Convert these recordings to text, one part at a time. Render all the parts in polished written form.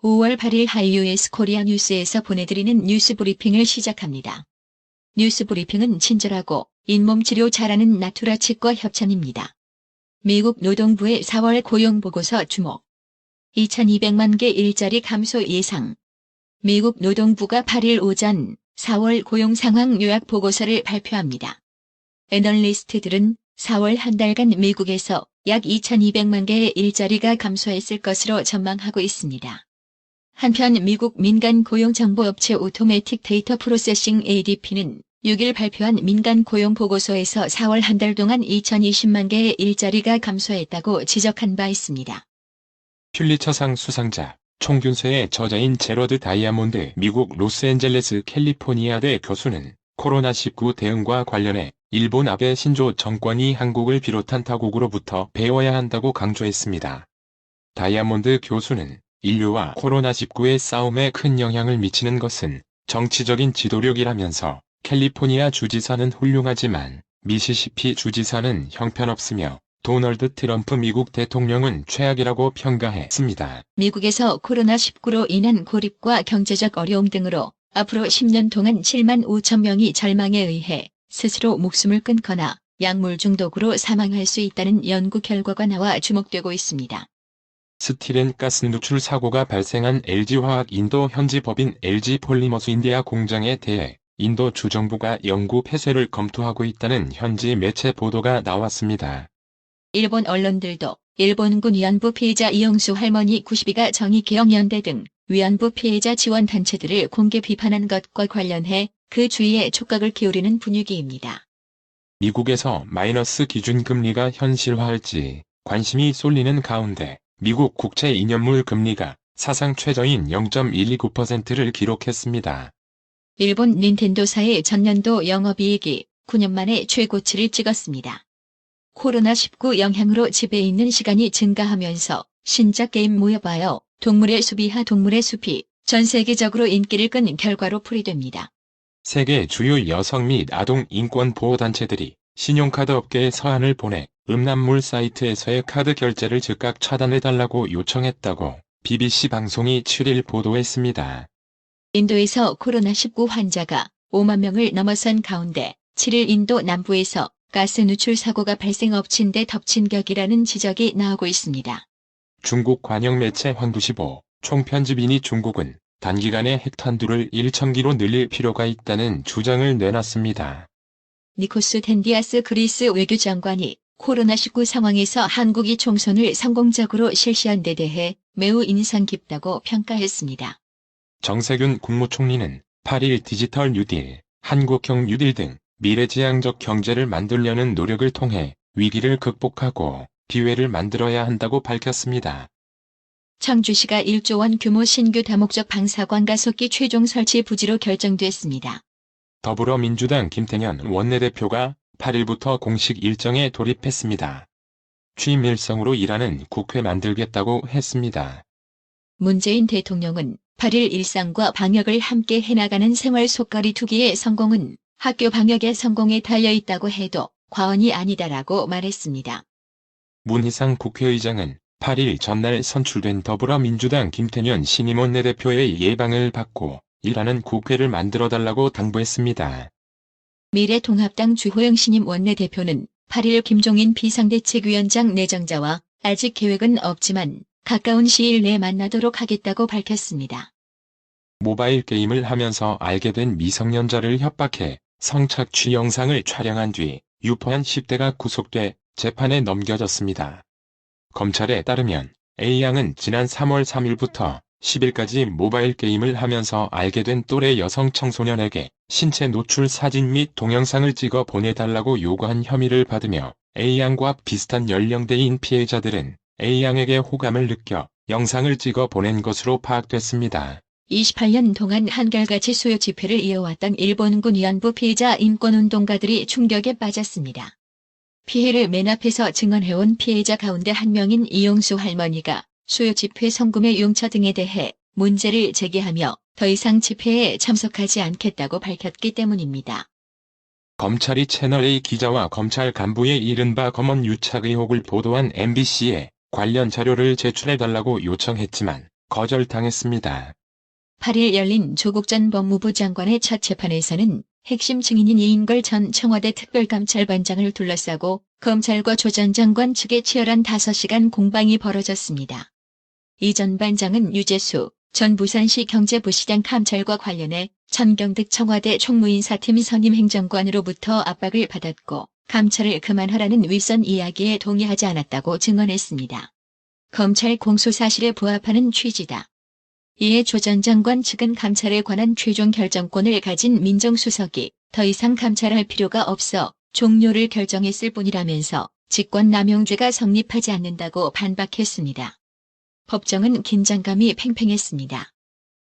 5월 8일 하이유에스 코리아 뉴스에서 보내드리는 뉴스 브리핑을 시작합니다. 뉴스 브리핑은 친절하고 잇몸 치료 잘하는 나투라 치과 협찬입니다. 미국 노동부의 4월 고용보고서 주목. 2200만 개 일자리 감소 예상. 미국 노동부가 8일 오전 4월 고용 상황 요약 보고서를 발표합니다. 애널리스트들은 4월 한 달간 미국에서 약 2200만 개의 일자리가 감소했을 것으로 전망하고 있습니다. 한편 미국 민간 고용정보업체 오토매틱 데이터 프로세싱 ADP는 6일 발표한 민간 고용 보고서에서 4월 한 달 동안 2020만 개의 일자리가 감소했다고 지적한 바 있습니다. 퓰리처상 수상자, 총균세의 저자인 제러드 다이아몬드 미국 로스앤젤레스 캘리포니아대 교수는 코로나19 대응과 관련해 일본 아베 신조 정권이 한국을 비롯한 타국으로부터 배워야 한다고 강조했습니다. 다이아몬드 교수는 인류와 코로나19의 싸움에 큰 영향을 미치는 것은 정치적인 지도력이라면서 캘리포니아 주지사는 훌륭하지만 미시시피 주지사는 형편없으며 도널드 트럼프 미국 대통령은 최악이라고 평가했습니다. 미국에서 코로나19로 인한 고립과 경제적 어려움 등으로 앞으로 10년 동안 7만 5천 명이 절망에 의해 스스로 목숨을 끊거나 약물 중독으로 사망할 수 있다는 연구 결과가 나와 주목되고 있습니다. 스틸렌가스 누출 사고가 발생한 LG화학 인도 현지 법인 LG폴리머스 인디아 공장에 대해 인도 주정부가 영구 폐쇄를 검토하고 있다는 현지 매체 보도가 나왔습니다. 일본 언론들도 일본군 위안부 피해자 이영수 할머니 92가 정의개혁연대 등 위안부 피해자 지원 단체들을 공개 비판한 것과 관련해 그 주의에 촉각을 기울이는 분위기입니다. 미국에서 마이너스 기준금리가 현실화할지 관심이 쏠리는 가운데 미국 국채 2년물 금리가 사상 최저인 0.129%를 기록했습니다. 일본 닌텐도사의 전년도 영업이익이 9년 만에 최고치를 찍었습니다. 코로나19 영향으로 집에 있는 시간이 증가하면서 신작 게임 모여봐요. 동물의 숲이하 동물의 숲이 전 세계적으로 인기를 끈 결과로 풀이됩니다. 세계 주요 여성 및 아동 인권 보호단체들이 신용카드 업계에 서한을 보내 음란물 사이트에서의 카드 결제를 즉각 차단해달라고 요청했다고 BBC 방송이 7일 보도했습니다. 인도에서 코로나19 환자가 5만 명을 넘어선 가운데 7일 인도 남부에서 가스 누출 사고가 발생 엎친 데 덮친 격이라는 지적이 나오고 있습니다. 중국 관영 매체 황두시보 총편집인이 중국은 단기간에 핵탄두를 1,000기로 늘릴 필요가 있다는 주장을 내놨습니다. 니코스 댄디아스 그리스 외교장관이 코로나19 상황에서 한국이 총선을 성공적으로 실시한 데 대해 매우 인상 깊다고 평가했습니다. 정세균 국무총리는 8일 디지털 뉴딜, 한국형 뉴딜 등 미래지향적 경제를 만들려는 노력을 통해 위기를 극복하고 기회를 만들어야 한다고 밝혔습니다. 청주시가 1조 원 규모 신규 다목적 방사관 가속기 최종 설치 부지로 결정됐습니다. 더불어민주당 김태년 원내대표가 8일부터 공식 일정에 돌입했습니다. 취임 일성으로 일하는 국회 만들겠다고 했습니다. 문재인 대통령은 8일 일상과 방역을 함께 해나가는 생활 속거리 투기의 성공은 학교 방역의 성공에 달려있다고 해도 과언이 아니다라고 말했습니다. 문희상 국회의장은 8일 전날 선출된 더불어민주당 김태년 신임 원내대표의 예방을 받고 일하는 국회를 만들어달라고 당부했습니다. 미래통합당 주호영 신임 원내대표는 8일 김종인 비상대책위원장 내정자와 아직 계획은 없지만 가까운 시일 내에 만나도록 하겠다고 밝혔습니다. 모바일 게임을 하면서 알게 된 미성년자를 협박해 성착취 영상을 촬영한 뒤 유포한 10대가 구속돼 재판에 넘겨졌습니다. 검찰에 따르면 A양은 지난 3월 3일부터 10일까지 모바일 게임을 하면서 알게 된 또래 여성 청소년에게 신체 노출 사진 및 동영상을 찍어 보내달라고 요구한 혐의를 받으며 A양과 비슷한 연령대인 피해자들은 A양에게 호감을 느껴 영상을 찍어 보낸 것으로 파악됐습니다. 28년 동안 한결같이 수요 집회를 이어왔던 일본군 위안부 피해자 인권운동가들이 충격에 빠졌습니다. 피해를 맨 앞에서 증언해온 피해자 가운데 한 명인 이용수 할머니가 수요 집회 성금의 용처 등에 대해 문제를 제기하며 더 이상 집회에 참석하지 않겠다고 밝혔기 때문입니다. 검찰이 채널A 기자와 검찰 간부의 이른바 검언 유착 의혹을 보도한 MBC에 관련 자료를 제출해달라고 요청했지만 거절당했습니다. 8일 열린 조국 전 법무부 장관의 첫 재판에서는 핵심 증인인 이인걸 전 청와대 특별감찰반장을 둘러싸고 검찰과 조 전 장관 측의 치열한 5시간 공방이 벌어졌습니다. 이 전 반장은 유재수 전 부산시 경제부시장 감찰과 관련해 천경득 청와대 총무인사팀 선임 행정관으로부터 압박을 받았고 감찰을 그만하라는 윗선 이야기에 동의하지 않았다고 증언했습니다. 검찰 공소 사실에 부합하는 취지다. 이에 조 전 장관 측은 감찰에 관한 최종 결정권을 가진 민정수석이 더 이상 감찰할 필요가 없어 종료를 결정했을 뿐이라면서 직권남용죄가 성립하지 않는다고 반박했습니다. 법정은 긴장감이 팽팽했습니다.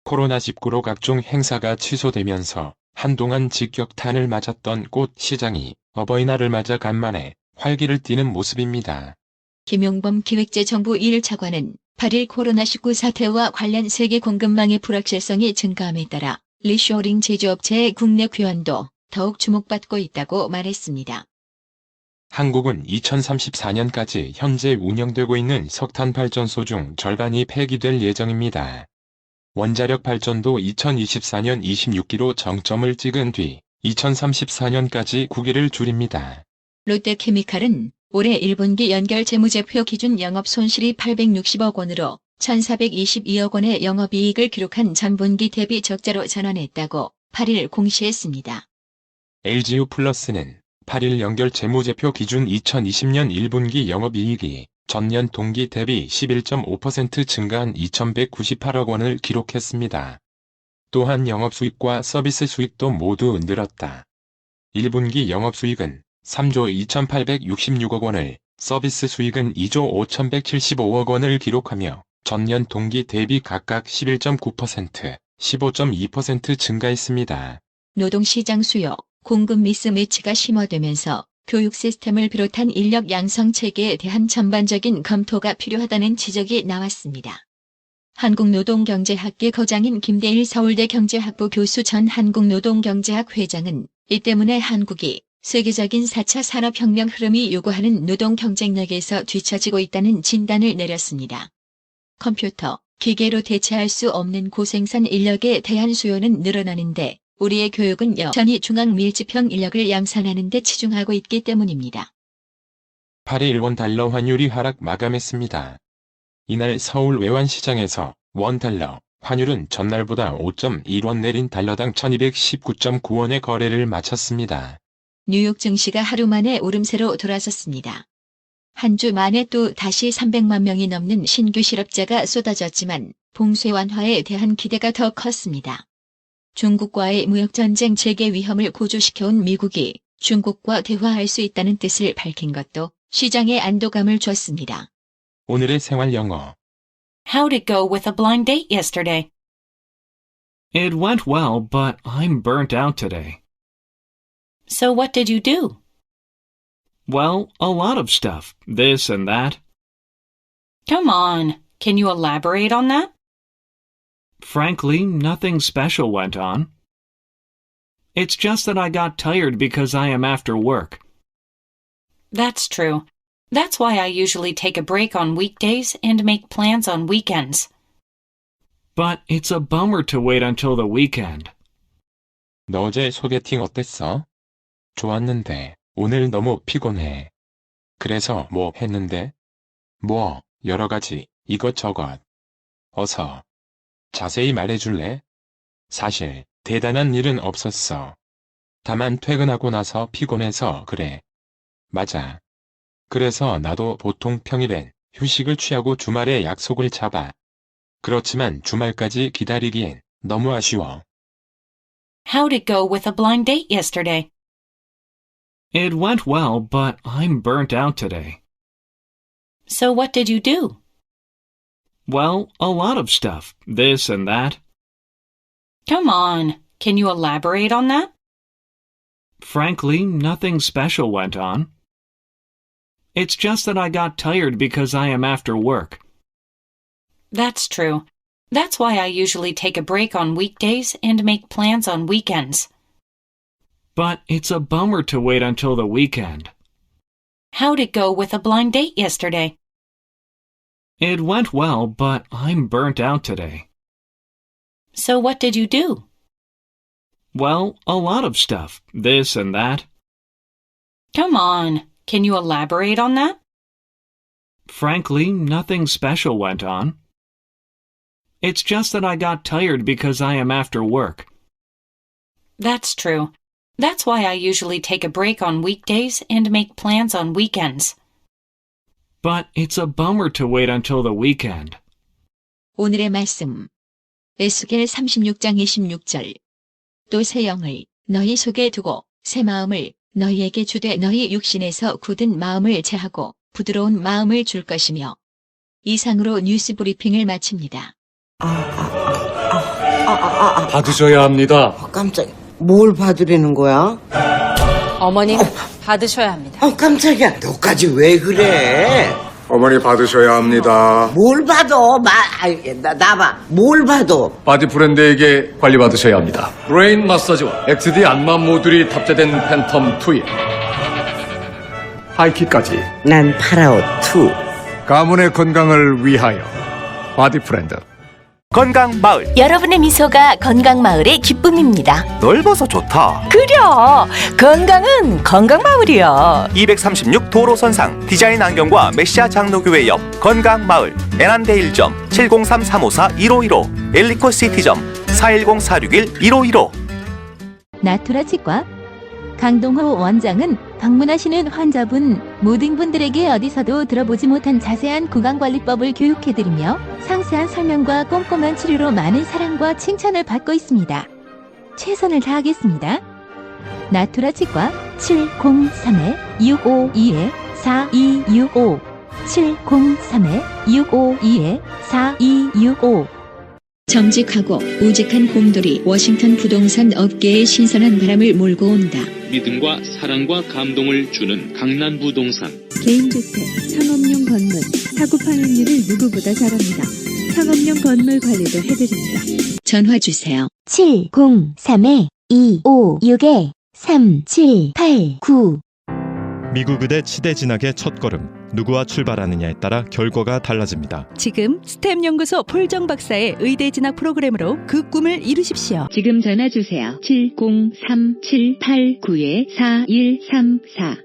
코로나19로 각종 행사가 취소되면서 한동안 직격탄을 맞았던 꽃 시장이 어버이날을 맞아 간만에 활기를 띠는 모습입니다. 김용범 기획재정부 1차관은 8일 코로나19 사태와 관련 세계 공급망의 불확실성이 증가함에 따라 리쇼링 제조업체의 국내 귀환도 더욱 주목받고 있다고 말했습니다. 한국은 2034년까지 현재 운영되고 있는 석탄 발전소 중 절반이 폐기될 예정입니다. 원자력 발전도 2024년 26기로 정점을 찍은 뒤 2034년까지 9기를 줄입니다. 롯데케미칼은 올해 1분기 연결 재무제표 기준 영업 손실이 860억 원으로 1,422억 원의 영업이익을 기록한 전분기 대비 적자로 전환했다고 8일 공시했습니다. LG유플러스는 8일 연결 재무제표 기준 2020년 1분기 영업이익이 전년 동기 대비 11.5% 증가한 2,198억 원을 기록했습니다. 또한 영업수익과 서비스 수익도 모두 늘었다. 1분기 영업수익은 3조 2,866억 원을, 서비스 수익은 2조 5,175억 원을 기록하며 전년 동기 대비 각각 11.9%, 15.2% 증가했습니다. 노동시장 수요, 공급 미스매치가 심화되면서 교육 시스템을 비롯한 인력 양성 체계에 대한 전반적인 검토가 필요하다는 지적이 나왔습니다. 한국노동경제학계 거장인 김대일 서울대 경제학부 교수 전 한국노동경제학 회장은 이 때문에 한국이 세계적인 4차 산업혁명 흐름이 요구하는 노동 경쟁력에서 뒤처지고 있다는 진단을 내렸습니다. 컴퓨터, 기계로 대체할 수 없는 고생산 인력에 대한 수요는 늘어나는데 우리의 교육은 여전히 중앙 밀집형 인력을 양산하는 데 치중하고 있기 때문입니다. 8일 원달러 환율이 하락 마감했습니다. 이날 서울 외환시장에서 원달러 환율은 전날보다 5.1원 내린 달러당 1219.9원의 거래를 마쳤습니다. 뉴욕 증시가 하루 만에 오름세로 돌아섰습니다. 한 주 만에 또 다시 300만 명이 넘는 신규 실업자가 쏟아졌지만 봉쇄 완화에 대한 기대가 더 컸습니다. 중국과의 무역전쟁 재개 위험을 고조시켜온 미국이 중국과 대화할 수 있다는 뜻을 밝힌 것도 시장에 안도감을 줬습니다. 오늘의 생활 영어. How'd it go with a blind date yesterday? It went well, but I'm burnt out today. So what did you do? Well, a lot of stuff, this and that. Come on, can you elaborate on that? Frankly, nothing special went on. It's just that I got tired because I am after work. That's true. That's why I usually take a break on weekdays and make plans on weekends. But it's a bummer to wait until the weekend. 너 어제 소개팅 어땠어? 좋았는데 오늘 너무 피곤해. 그래서 뭐 했는데? 뭐 여러 가지 이것저것. 어서. 자세히 말해줄래? 사실 대단한 일은 없었어. 다만 퇴근하고 나서 피곤해서 그래. 맞아. 그래서 나도 보통 평일엔 휴식을 취하고 주말에 약속을 잡아. 그렇지만 주말까지 기다리기엔 너무 아쉬워. How'd it go with a blind date yesterday? It went well, but I'm burnt out today. So what did you do? Well, a lot of stuff, this and that. Come on, can you elaborate on that? Frankly, nothing special went on. It's just that I got tired because I am after work. That's true. That's why I usually take a break on weekdays and make plans on weekends. But it's a bummer to wait until the weekend. How'd it go with a blind date yesterday? It went well, but I'm burnt out today. So what did you do? Well, a lot of stuff. This and that. Come on, can you elaborate on that? Frankly, nothing special went on. It's just that I got tired because I am after work. That's true. That's why I usually take a break on weekdays and make plans on weekends. But it's a bummer to wait until the weekend. 오늘의 말씀. 에스겔 36장 26절. 또 새 영을 너희 속에 두고 새 마음을 너희에게 주되 너희 육신에서 굳은 마음을 제하고 부드러운 마음을 줄 것이며. 이상으로 뉴스 브리핑을 마칩니다. 받으셔야 합니다. 깜짝이야. 뭘 받으려는 거야? 어머님, 받으셔야 합니다. 깜짝이야. 너까지 왜 그래? 어머니 받으셔야 합니다. 뭘 받아? 나봐. 뭘 받아? 바디 브랜드에게 관리받으셔야 합니다. 브레인 마사지와 XD 안마 모듈이 탑재된 팬텀 2에 하이킥까지 난 파라오2. 가문의 건강을 위하여 바디 브랜드. 건강마을. 여러분의 미소가 건강마을의 기쁨입니다. 넓어서 좋다. 그려! 건강은 건강마을이야. 236 도로선상 디자인 안경과 메시아 장로교회 옆 건강마을. 애난데일점 703-354-1515 엘리코시티점 410-461-1515. 나투라 치과 강동호 원장은 방문하시는 환자분 모든 분들에게 어디서도 들어보지 못한 자세한 구강관리법을 교육해드리며 상세한 설명과 꼼꼼한 치료로 많은 사랑과 칭찬을 받고 있습니다. 최선을 다하겠습니다. 나투라 치과 703-652-4265 703-652-4265 정직하고 우직한 곰돌이 워싱턴 부동산 업계에 신선한 바람을 몰고 온다. 믿음과 사랑과 감동을 주는 강남 부동산. 개인주택, 상업용 건물, 사고 파행률을 누구보다 잘합니다. 상업용 건물 관리도 해드립니다. 전화 주세요. 703-256-3789 미국 의대 치대 진학의 첫걸음. 누구와 출발하느냐에 따라 결과가 달라집니다. 지금 스템 연구소 폴정 박사의 의대 진학 프로그램으로 그 꿈을 이루십시오. 지금 전화 주세요. 703-789-4134